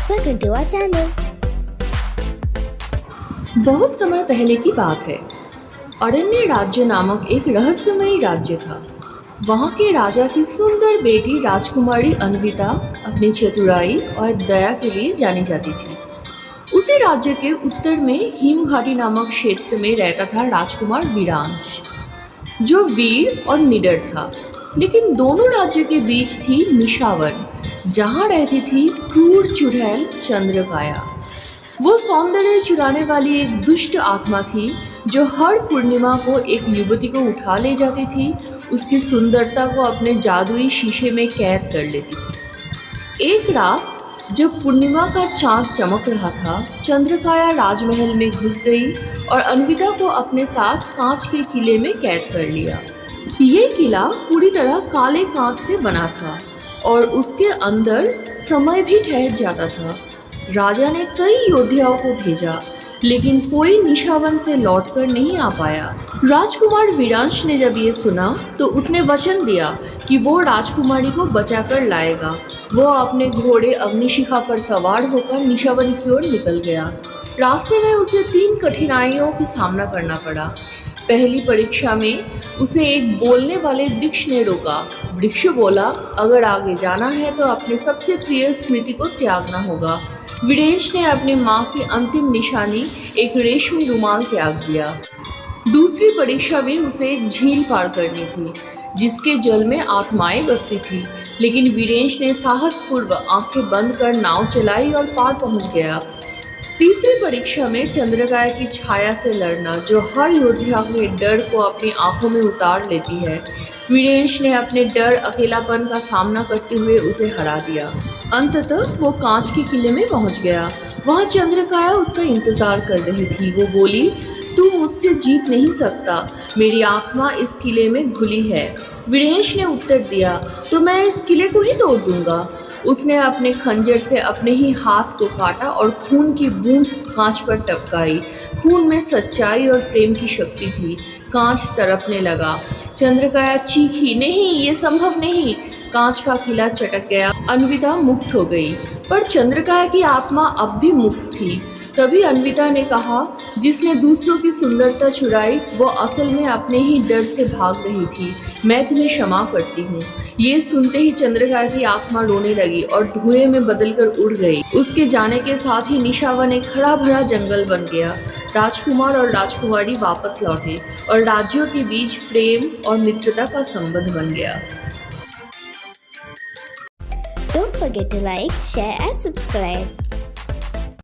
Welcome to our channel. बहुत समय पहले की बात है। अरण्य राज्य नामक एक रहस्यमयी राज्य था। वहाँ के राजा की सुंदर बेटी राजकुमारी अन्विता अपनी चतुराई और दया के लिए जानी जाती थी। उसी राज्य के उत्तर में हिमघाटी नामक क्षेत्र में रहता था राजकुमार वीरांश, जो वीर और निडर था। लेकिन दोनों राज्य के बीच थी निशावन, जहाँ रहती थी क्रूर चुड़ैल चंद्रकाया। वो सौंदर्य चुराने वाली एक दुष्ट आत्मा थी, जो हर पूर्णिमा को एक युवती को उठा ले जाती थी, उसकी सुंदरता को अपने जादुई शीशे में कैद कर लेती थी। एक रात जब पूर्णिमा का चांद चमक रहा था, चंद्रकाया राजमहल में घुस गई और अन्विता को अपने साथ कांच के किले में कैद कर लिया। ये किला पूरी तरह काले कांच से बना था और उसके अंदर समय भी ठहर जाता था। राजा ने कई योद्धाओं को भेजा, लेकिन कोई निशावन से लौटकर नहीं आ पाया। राजकुमार वीरांश ने जब ये सुना तो उसने वचन दिया कि वो राजकुमारी को बचाकर लाएगा। वो अपने घोड़े अग्निशिखा पर सवार होकर निशावन की ओर निकल गया। रास्ते में उसे 3 कठिनाइयों का सामना करना पड़ा। पहली परीक्षा में उसे एक बोलने वाले वृक्ष ने रोका। वृक्ष बोला, अगर आगे जाना है तो अपने सबसे प्रिय स्मृति को त्यागना होगा। वीरेश ने अपनी माँ की अंतिम निशानी एक रेशमी रुमाल त्याग दिया। दूसरी परीक्षा में उसे एक झील पार करनी थी, जिसके जल में आत्माएं बसती थी। लेकिन वीरेश ने साहसपूर्वक आंखें बंद कर नाव चलाई और पार पहुंच गया। तीसरी परीक्षा में चंद्रकाया की छाया से लड़ना, जो हर योद्धा के डर को अपनी आंखों में उतार लेती है। वीरेश ने अपने डर अकेलापन का सामना करते हुए उसे हरा दिया। अंततः वो कांच के किले में पहुंच गया। वहां चंद्रकाया उसका इंतजार कर रही थी। वो बोली, तू मुझसे जीत नहीं सकता, मेरी आत्मा इस किले में घुली है। वीरेश ने उत्तर दिया, तो मैं इस किले को ही तोड़ दूंगा। उसने अपने खंजर से अपने ही हाथ को काटा और खून की बूंद कांच पर टपकाई। खून में सच्चाई और प्रेम की शक्ति थी। कांच तड़पने लगा। चंद्रकाया चीखी, नहीं, ये संभव नहीं। कांच का किला चटक गया। अन्विता मुक्त हो गई, पर चंद्रकाया की आत्मा अब भी मुक्त थी। तभी अन्विता ने कहा, जिसने दूसरों की सुंदरता चुराई वो असल में अपने ही डर से भाग रही थी। मैं तुम्हें क्षमा करती हूँ। ये सुनते ही चंद्रकाया की आत्मा रोने लगी और धुएं में बदलकर उड़ गई। उसके जाने के साथ ही निशावन एक हरा भरा जंगल बन गया। राजकुमार और राजकुमारी वापस लौटे और राज्यों के बीच प्रेम और मित्रता का संबंध बन गया। Don't forget to like, share and subscribe.